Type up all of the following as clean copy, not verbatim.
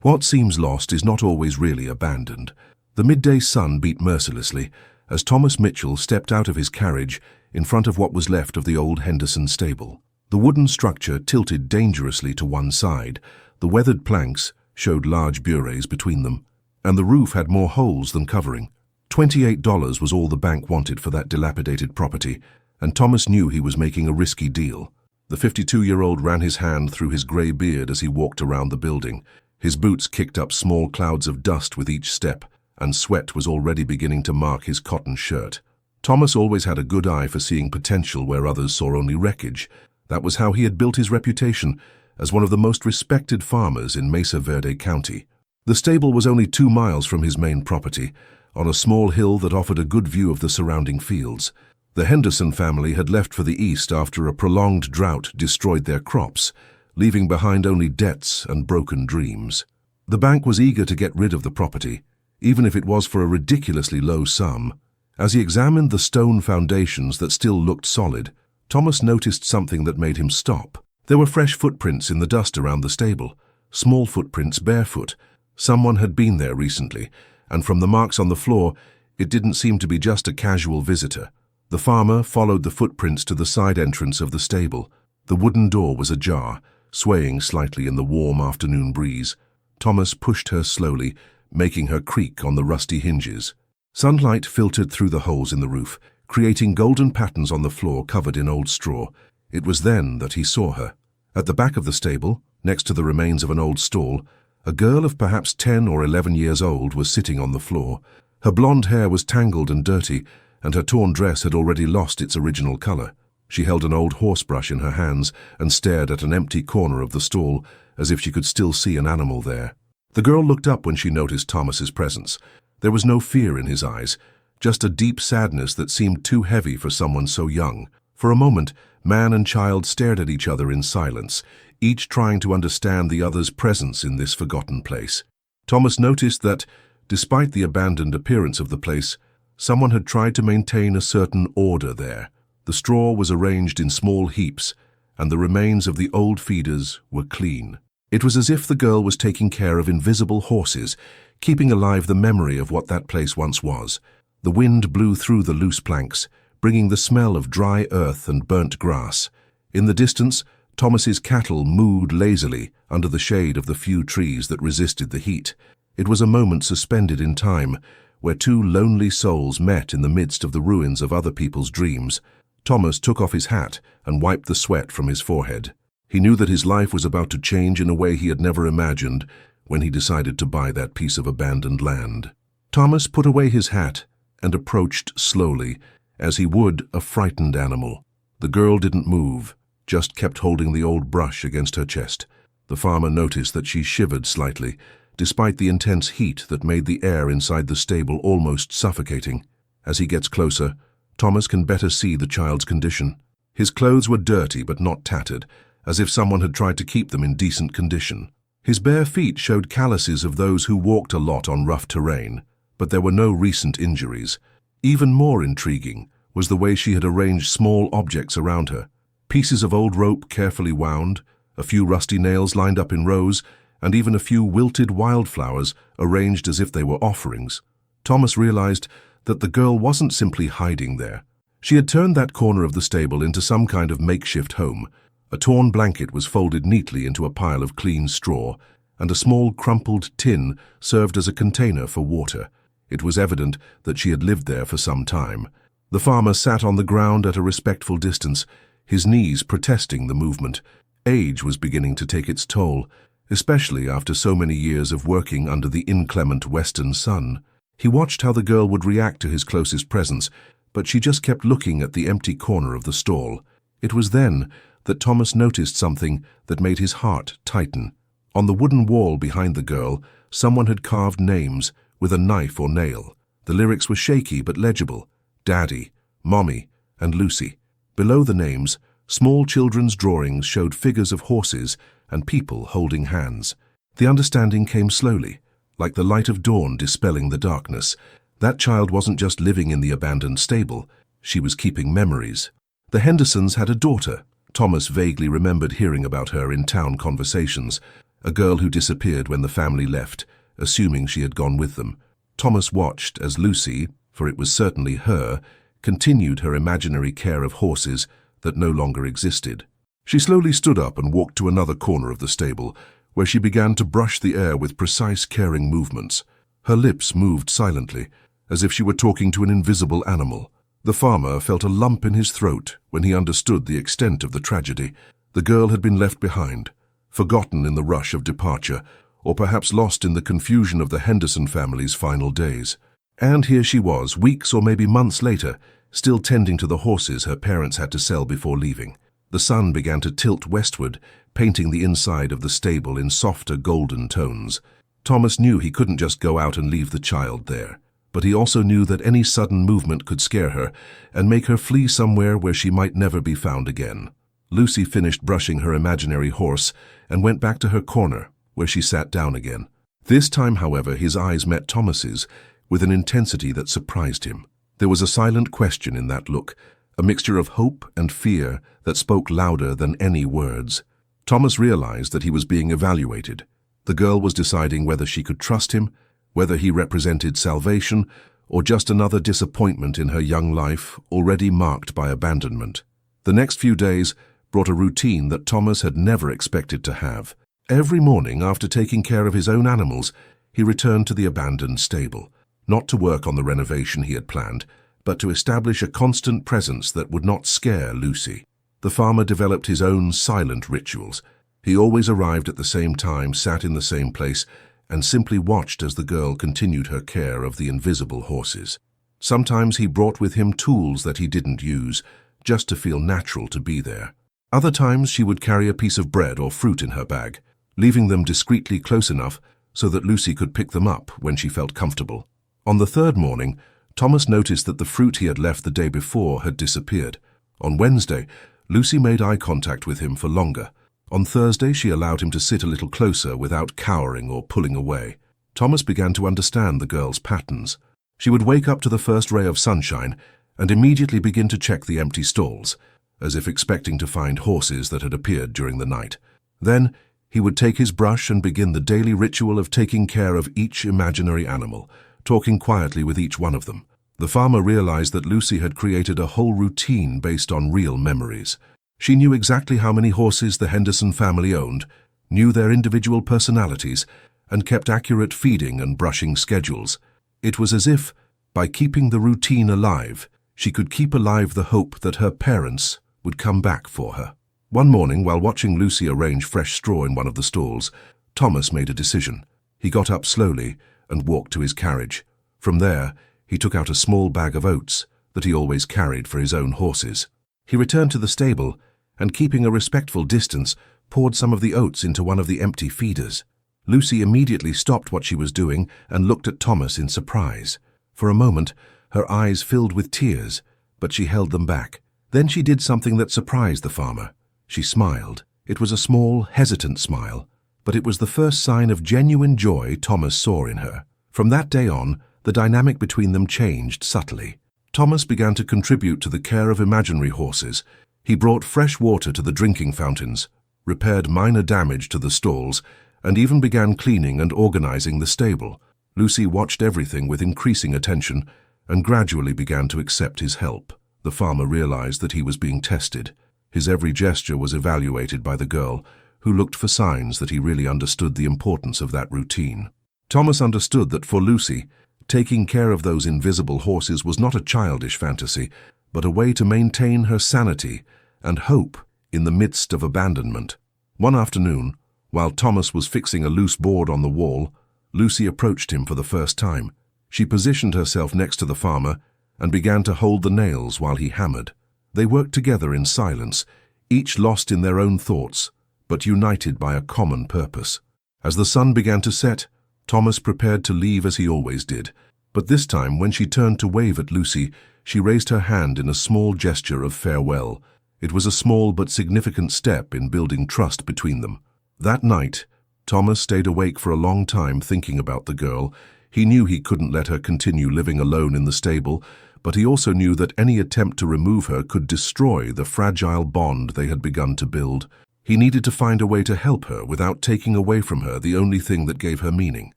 What seems lost is not always really abandoned. The midday sun beat mercilessly as Thomas Mitchell stepped out of his carriage in front of what was left of the old Henderson stable. The wooden structure tilted dangerously to one side, the weathered planks showed large burets between them, and the roof had more holes than covering. $28 was all the bank wanted for that dilapidated property, and Thomas knew he was making a risky deal. The 52-year-old ran his hand through his grey beard as he walked around the building. His boots kicked up small clouds of dust with each step, and sweat was already beginning to mark his cotton shirt. Thomas always had a good eye for seeing potential where others saw only wreckage. That was how he had built his reputation as one of the most respected farmers in Mesa Verde County. The stable was only 2 miles from his main property, on a small hill that offered a good view of the surrounding fields. The Henderson family had left for the east after a prolonged drought destroyed their crops, leaving behind only debts and broken dreams. The bank was eager to get rid of the property, even if it was for a ridiculously low sum. As he examined the stone foundations that still looked solid, Thomas noticed something that made him stop. There were fresh footprints in the dust around the stable, small footprints barefoot. Someone had been there recently, and from the marks on the floor, it didn't seem to be just a casual visitor. The farmer followed the footprints to the side entrance of the stable. The wooden door was ajar, swaying slightly in the warm afternoon breeze. Thomas pushed her slowly, making her creak on the rusty hinges. Sunlight filtered through the holes in the roof, creating golden patterns on the floor covered in old straw. It was then that he saw her. At the back of the stable, next to the remains of an old stall, a girl of perhaps 10 or 11 years old was sitting on the floor. Her blonde hair was tangled and dirty, and her torn dress had already lost its original color. She held an old horsebrush in her hands and stared at an empty corner of the stall as if she could still see an animal there. The girl looked up when she noticed Thomas's presence. There was no fear in his eyes, just a deep sadness that seemed too heavy for someone so young. For a moment, man and child stared at each other in silence, each trying to understand the other's presence in this forgotten place. Thomas noticed that, despite the abandoned appearance of the place, someone had tried to maintain a certain order there. The straw was arranged in small heaps, and the remains of the old feeders were clean. It was as if the girl was taking care of invisible horses, keeping alive the memory of what that place once was. The wind blew through the loose planks, bringing the smell of dry earth and burnt grass. In the distance, Thomas's cattle mooed lazily under the shade of the few trees that resisted the heat. It was a moment suspended in time, where two lonely souls met in the midst of the ruins of other people's dreams. Thomas took off his hat and wiped the sweat from his forehead. He knew that his life was about to change in a way he had never imagined when he decided to buy that piece of abandoned land. Thomas put away his hat and approached slowly, as he would a frightened animal. The girl didn't move, just kept holding the old brush against her chest. The farmer noticed that she shivered slightly, despite the intense heat that made the air inside the stable almost suffocating. As he gets closer, Thomas can better see the child's condition. His clothes were dirty but not tattered, as if someone had tried to keep them in decent condition. His bare feet showed calluses of those who walked a lot on rough terrain, but there were no recent injuries. Even more intriguing was the way she had arranged small objects around her. Pieces of old rope carefully wound, a few rusty nails lined up in rows, and even a few wilted wildflowers arranged as if they were offerings. Thomas realized that the girl wasn't simply hiding there. She had turned that corner of the stable into some kind of makeshift home. A torn blanket was folded neatly into a pile of clean straw, and a small crumpled tin served as a container for water. It was evident that she had lived there for some time. The farmer sat on the ground at a respectful distance, his knees protesting the movement. Age was beginning to take its toll, especially after so many years of working under the inclement western sun. He watched how the girl would react to his closest presence, but she just kept looking at the empty corner of the stall. It was then that Thomas noticed something that made his heart tighten. On the wooden wall behind the girl, someone had carved names with a knife or nail. The lyrics were shaky but legible: Daddy, Mommy, and Lucy. Below the names, small children's drawings showed figures of horses and people holding hands. The understanding came slowly, like the light of dawn dispelling the darkness. That child wasn't just living in the abandoned stable, she was keeping memories. The Hendersons had a daughter. Thomas vaguely remembered hearing about her in town conversations. a girl who disappeared when the family left, assuming she had gone with them. Thomas watched as Lucy, for it was certainly her, continued her imaginary care of horses that no longer existed. She slowly stood up and walked to another corner of the stable, where she began to brush the air with precise, caring movements. Her lips moved silently, as if she were talking to an invisible animal. The farmer felt a lump in his throat when he understood the extent of the tragedy. The girl had been left behind, forgotten in the rush of departure, or perhaps lost in the confusion of the Henderson family's final days. And here she was, weeks or maybe months later, still tending to the horses her parents had to sell before leaving. The sun began to tilt westward, painting the inside of the stable in softer golden tones. Thomas knew he couldn't just go out and leave the child there, but he also knew that any sudden movement could scare her and make her flee somewhere where she might never be found again. Lucy finished brushing her imaginary horse and went back to her corner, where she sat down again. This time, however, his eyes met Thomas's with an intensity that surprised him. There was a silent question in that look, a mixture of hope and fear that spoke louder than any words. Thomas realized that he was being evaluated. The girl was deciding whether she could trust him, whether he represented salvation, or just another disappointment in her young life already marked by abandonment. The next few days brought a routine that Thomas had never expected to have. Every morning, after taking care of his own animals, he returned to the abandoned stable, not to work on the renovation he had planned, but to establish a constant presence that would not scare Lucy. The farmer developed his own silent rituals. He always arrived at the same time, sat in the same place, and simply watched as the girl continued her care of the invisible horses. Sometimes he brought with him tools that he didn't use, just to feel natural to be there. Other times she would carry a piece of bread or fruit in her bag, leaving them discreetly close enough so that Lucy could pick them up when she felt comfortable. On the third morning, Thomas noticed that the fruit he had left the day before had disappeared. On Wednesday, Lucy made eye contact with him for longer. On Thursday, she allowed him to sit a little closer without cowering or pulling away. Thomas began to understand the girl's patterns. She would wake up to the first ray of sunshine and immediately begin to check the empty stalls, as if expecting to find horses that had appeared during the night. Then, he would take his brush and begin the daily ritual of taking care of each imaginary animal, talking quietly with each one of them. The farmer realized that Lucy had created a whole routine based on real memories. She knew exactly how many horses the Henderson family owned, knew their individual personalities, and kept accurate feeding and brushing schedules. It was as if, by keeping the routine alive, she could keep alive the hope that her parents would come back for her. One morning, while watching Lucy arrange fresh straw in one of the stalls, Thomas made a decision. He got up slowly and walked to his carriage. From there, he took out a small bag of oats that he always carried for his own horses. He returned to the stable and, keeping a respectful distance, poured some of the oats into one of the empty feeders. Lucy immediately stopped what she was doing and looked at Thomas in surprise. For a moment, her eyes filled with tears, but she held them back. Then she did something that surprised the farmer. She smiled. It was a small, hesitant smile, but it was the first sign of genuine joy Thomas saw in her. From that day on, the dynamic between them changed subtly. Thomas began to contribute to the care of imaginary horses. He brought fresh water to the drinking fountains, repaired minor damage to the stalls, and even began cleaning and organizing the stable. Lucy watched everything with increasing attention and gradually began to accept his help. The farmer realized that he was being tested. His every gesture was evaluated by the girl, who looked for signs that he really understood the importance of that routine. Thomas understood that for Lucy, taking care of those invisible horses was not a childish fantasy, but a way to maintain her sanity and hope in the midst of abandonment. One afternoon, while Thomas was fixing a loose board on the wall, Lucy approached him for the first time. She positioned herself next to the farmer and began to hold the nails while he hammered. They worked together in silence, each lost in their own thoughts, but united by a common purpose. As the sun began to set, Thomas prepared to leave as he always did, but this time when she turned to wave at Lucy, she raised her hand in a small gesture of farewell. It was a small but significant step in building trust between them. That night, Thomas stayed awake for a long time thinking about the girl. He knew he couldn't let her continue living alone in the stable, but he also knew that any attempt to remove her could destroy the fragile bond they had begun to build. He needed to find a way to help her without taking away from her the only thing that gave her meaning,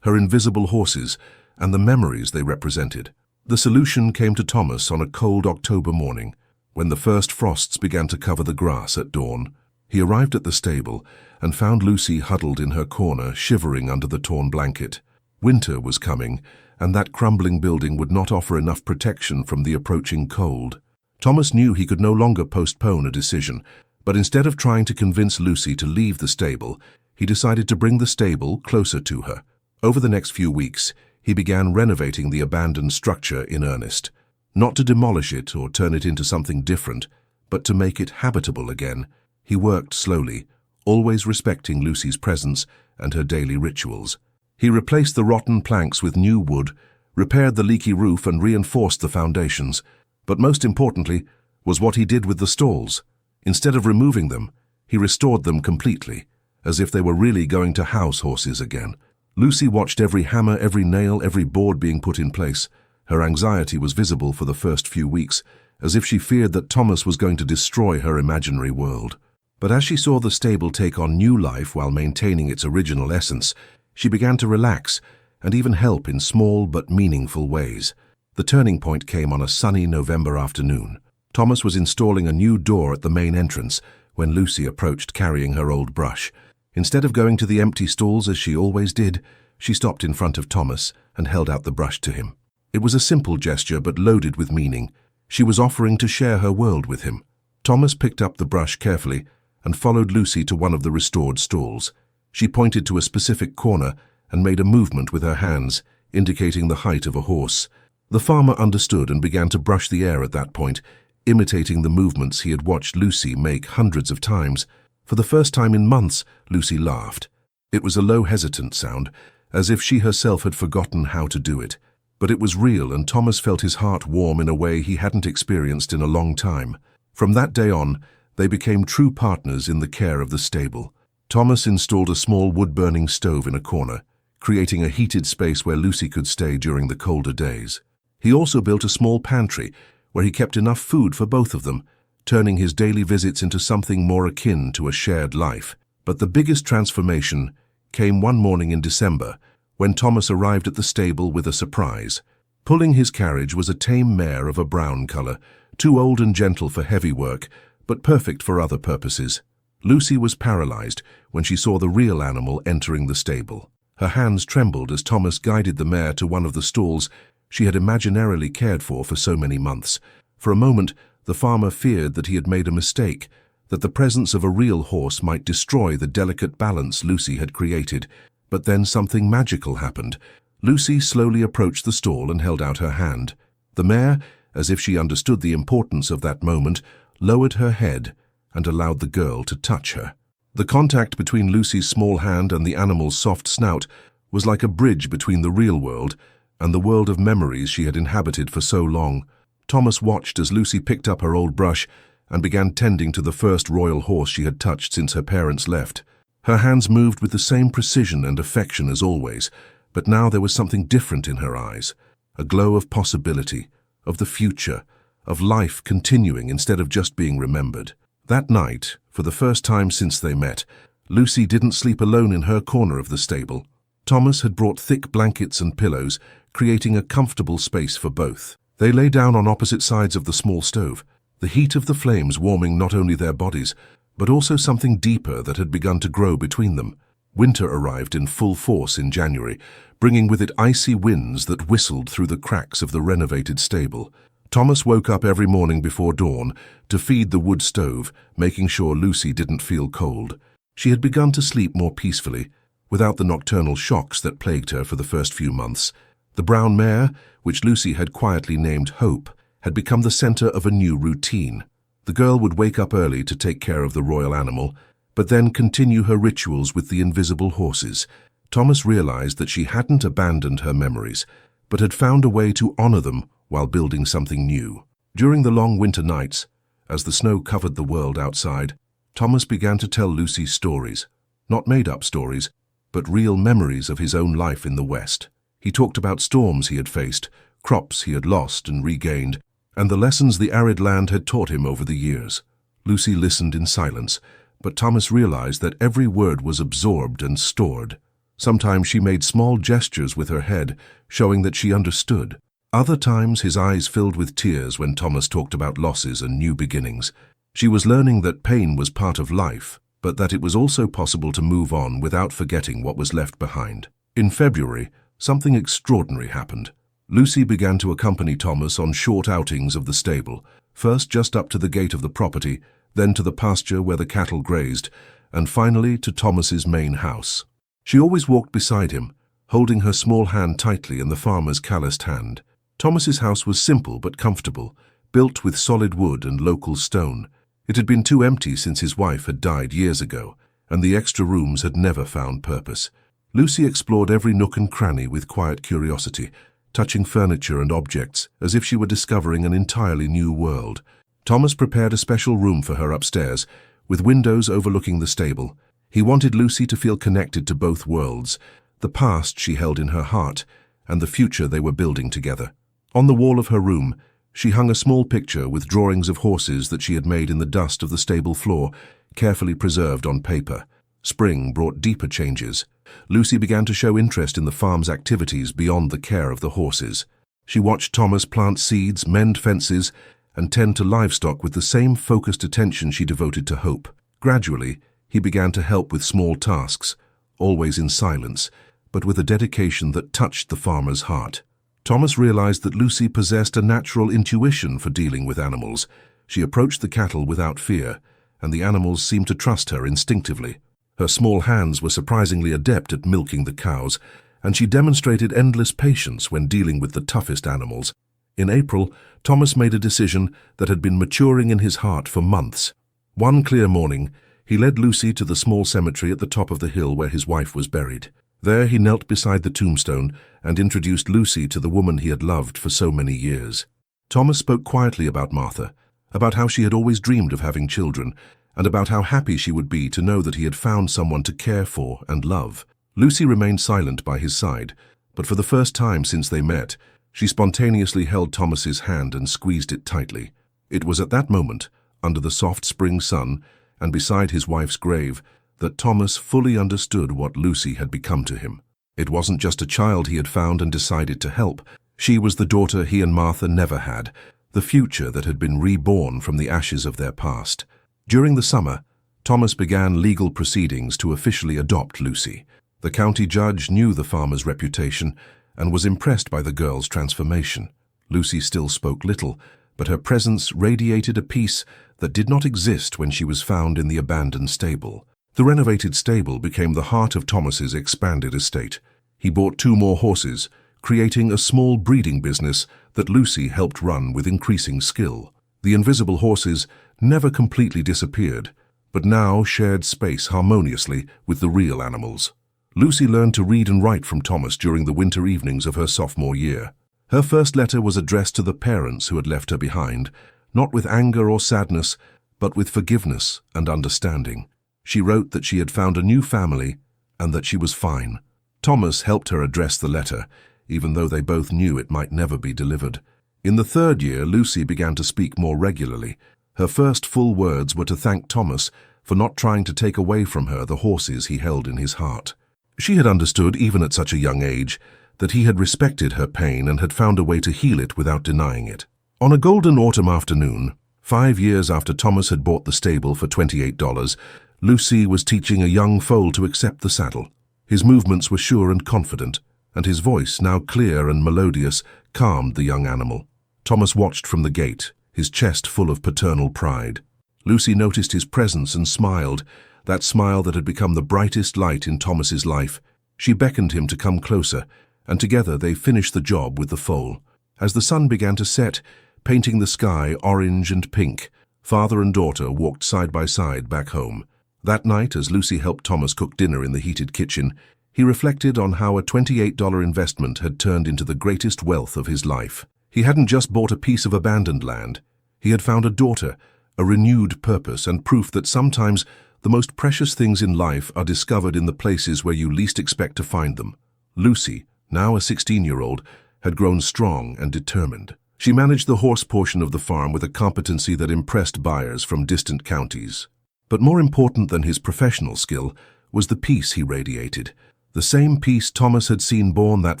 her invisible horses and the memories they represented. The solution came to Thomas on a cold October morning, when the first frosts began to cover the grass at dawn. He arrived at the stable and found Lucy huddled in her corner, shivering under the torn blanket. Winter was coming, and that crumbling building would not offer enough protection from the approaching cold. Thomas knew he could no longer postpone a decision, but instead of trying to convince Lucy to leave the stable, he decided to bring the stable closer to her. Over the next few weeks, he began renovating the abandoned structure in earnest. Not to demolish it or turn it into something different, but to make it habitable again. He worked slowly, always respecting Lucy's presence and her daily rituals. He replaced the rotten planks with new wood, repaired the leaky roof and reinforced the foundations. But most importantly was what he did with the stalls. Instead of removing them, he restored them completely, as if they were really going to house horses again. Lucy watched every hammer, every nail, every board being put in place. Her anxiety was visible for the first few weeks, as if she feared that Thomas was going to destroy her imaginary world. But as she saw the stable take on new life while maintaining its original essence, she began to relax and even help in small but meaningful ways. The turning point came on a sunny November afternoon. Thomas was installing a new door at the main entrance when Lucy approached carrying her old brush. Instead of going to the empty stalls as she always did, she stopped in front of Thomas and held out the brush to him. It was a simple gesture but loaded with meaning. She was offering to share her world with him. Thomas picked up the brush carefully and followed Lucy to one of the restored stalls. She pointed to a specific corner and made a movement with her hands, indicating the height of a horse. The farmer understood and began to brush the air at that point, imitating the movements he had watched Lucy make hundreds of times. For the first time in months, Lucy laughed. It was a low, hesitant sound, as if she herself had forgotten how to do it. But it was real, and Thomas felt his heart warm in a way he hadn't experienced in a long time. From that day on, they became true partners in the care of the stable. Thomas installed a small wood-burning stove in a corner, creating a heated space where Lucy could stay during the colder days. He also built a small pantry where he kept enough food for both of them, turning his daily visits into something more akin to a shared life. But the biggest transformation came one morning in December, when Thomas arrived at the stable with a surprise. Pulling his carriage was a tame mare of a brown color, too old and gentle for heavy work, but perfect for other purposes. Lucy was paralyzed when she saw the real animal entering the stable. Her hands trembled as Thomas guided the mare to one of the stalls she had imaginarily cared for so many months. For a moment, the farmer feared that he had made a mistake, that the presence of a real horse might destroy the delicate balance Lucy had created. But then something magical happened. Lucy slowly approached the stall and held out her hand. The mare, as if she understood the importance of that moment, lowered her head and allowed the girl to touch her. The contact between Lucy's small hand and the animal's soft snout was like a bridge between the real world and the world of memories she had inhabited for so long. Thomas watched as Lucy picked up her old brush and began tending to the first royal horse she had touched since her parents left. Her hands moved with the same precision and affection as always, but now there was something different in her eyes, a glow of possibility, of the future, of life continuing instead of just being remembered. That night, for the first time since they met, Lucy didn't sleep alone in her corner of the stable. Thomas had brought thick blankets and pillows, creating a comfortable space for both. They lay down on opposite sides of the small stove, the heat of the flames warming not only their bodies, but also something deeper that had begun to grow between them. Winter arrived in full force in January, bringing with it icy winds that whistled through the cracks of the renovated stable. Thomas woke up every morning before dawn to feed the wood stove, making sure Lucy didn't feel cold. She had begun to sleep more peacefully, without the nocturnal shocks that plagued her for the first few months. The brown mare, which Lucy had quietly named Hope, had become the center of a new routine. The girl would wake up early to take care of the royal animal, but then continue her rituals with the invisible horses. Thomas realized that she hadn't abandoned her memories, but had found a way to honor them while building something new. During the long winter nights, as the snow covered the world outside, Thomas began to tell Lucy stories, not made-up stories, but real memories of his own life in the West. He talked about storms he had faced, crops he had lost and regained, and the lessons the arid land had taught him over the years. Lucy listened in silence, but Thomas realized that every word was absorbed and stored. Sometimes she made small gestures with her head, showing that she understood. Other times his eyes filled with tears when Thomas talked about losses and new beginnings. She was learning that pain was part of life, but that it was also possible to move on without forgetting what was left behind. In February, something extraordinary happened. Lucy began to accompany Thomas on short outings of the stable, first just up to the gate of the property, then to the pasture where the cattle grazed, and finally to Thomas's main house. She always walked beside him, holding her small hand tightly in the farmer's calloused hand. Thomas's house was simple but comfortable, built with solid wood and local stone. It had been too empty since his wife had died years ago, and the extra rooms had never found purpose. Lucy explored every nook and cranny with quiet curiosity, touching furniture and objects as if she were discovering an entirely new world. Thomas prepared a special room for her upstairs, with windows overlooking the stable. He wanted Lucy to feel connected to both worlds, the past she held in her heart, and the future they were building together. On the wall of her room, she hung a small picture with drawings of horses that she had made in the dust of the stable floor, carefully preserved on paper. Spring brought deeper changes. Lucy began to show interest in the farm's activities beyond the care of the horses. She watched Thomas plant seeds, mend fences, and tend to livestock with the same focused attention she devoted to Hope. Gradually, he began to help with small tasks, always in silence, but with a dedication that touched the farmer's heart. Thomas realized that Lucy possessed a natural intuition for dealing with animals. She approached the cattle without fear, and the animals seemed to trust her instinctively. Her small hands were surprisingly adept at milking the cows, and she demonstrated endless patience when dealing with the toughest animals. In April, Thomas made a decision that had been maturing in his heart for months. One clear morning, he led Lucy to the small cemetery at the top of the hill where his wife was buried. There he knelt beside the tombstone and introduced Lucy to the woman he had loved for so many years. Thomas spoke quietly about Martha, about how she had always dreamed of having children, and about how happy she would be to know that he had found someone to care for and love. Lucy remained silent by his side, but for the first time since they met, she spontaneously held Thomas's hand and squeezed it tightly. It was at that moment, under the soft spring sun, and beside his wife's grave, that Thomas fully understood what Lucy had become to him. It wasn't just a child he had found and decided to help. She was the daughter he and Martha never had, the future that had been reborn from the ashes of their past. During the summer, Thomas began legal proceedings to officially adopt Lucy. The county judge knew the farmer's reputation and was impressed by the girl's transformation. Lucy still spoke little, but her presence radiated a peace that did not exist when she was found in the abandoned stable. The renovated stable became the heart of Thomas's expanded estate. He bought 2 more horses, creating a small breeding business that Lucy helped run with increasing skill. The invisible horses never completely disappeared, but now shared space harmoniously with the real animals. Lucy learned to read and write from Thomas during the winter evenings of her sophomore year. Her first letter was addressed to the parents who had left her behind, not with anger or sadness, but with forgiveness and understanding. She wrote that she had found a new family and that she was fine. Thomas helped her address the letter, even though they both knew it might never be delivered. In the 3rd year, Lucy began to speak more regularly. Her first full words were to thank Thomas for not trying to take away from her the horses he held in his heart. She had understood, even at such a young age, that he had respected her pain and had found a way to heal it without denying it. On a golden autumn afternoon, 5 years after Thomas had bought the stable for $28, Lucy was teaching a young foal to accept the saddle. His movements were sure and confident, and his voice, now clear and melodious, calmed the young animal. Thomas watched from the gate, his chest full of paternal pride. Lucy noticed his presence and smiled, that smile that had become the brightest light in Thomas's life. She beckoned him to come closer, and together they finished the job with the foal. As the sun began to set, painting the sky orange and pink, father and daughter walked side by side back home. That night, as Lucy helped Thomas cook dinner in the heated kitchen, he reflected on how a $28 investment had turned into the greatest wealth of his life. He hadn't just bought a piece of abandoned land. He had found a daughter, a renewed purpose, and proof that sometimes the most precious things in life are discovered in the places where you least expect to find them. Lucy, now a 16-year-old, had grown strong and determined. She managed the horse portion of the farm with a competency that impressed buyers from distant counties. But more important than his professional skill was the peace he radiated. The same peace Thomas had seen born that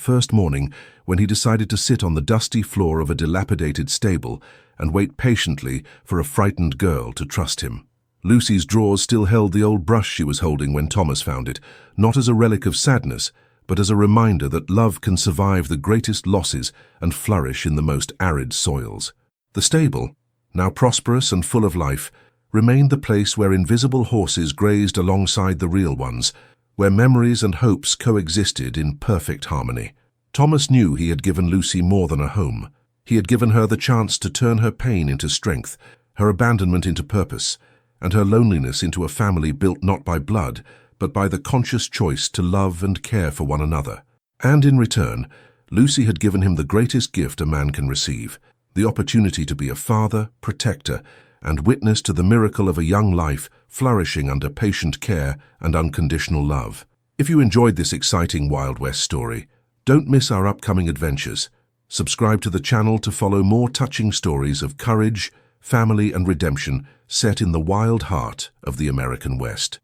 first morning when he decided to sit on the dusty floor of a dilapidated stable and wait patiently for a frightened girl to trust him. Lucy's drawers still held the old brush she was holding when Thomas found it, not as a relic of sadness, but as a reminder that love can survive the greatest losses and flourish in the most arid soils. The stable, now prosperous and full of life, remained the place where invisible horses grazed alongside the real ones, where memories and hopes coexisted in perfect harmony. Thomas knew he had given Lucy more than a home. He had given her the chance to turn her pain into strength, her abandonment into purpose, and her loneliness into a family built not by blood, but by the conscious choice to love and care for one another. And in return, Lucy had given him the greatest gift a man can receive, the opportunity to be a father, protector, and witness to the miracle of a young life flourishing under patient care and unconditional love. If you enjoyed this exciting Wild West story, don't miss our upcoming adventures. Subscribe to the channel to follow more touching stories of courage, family, and redemption set in the wild heart of the American West.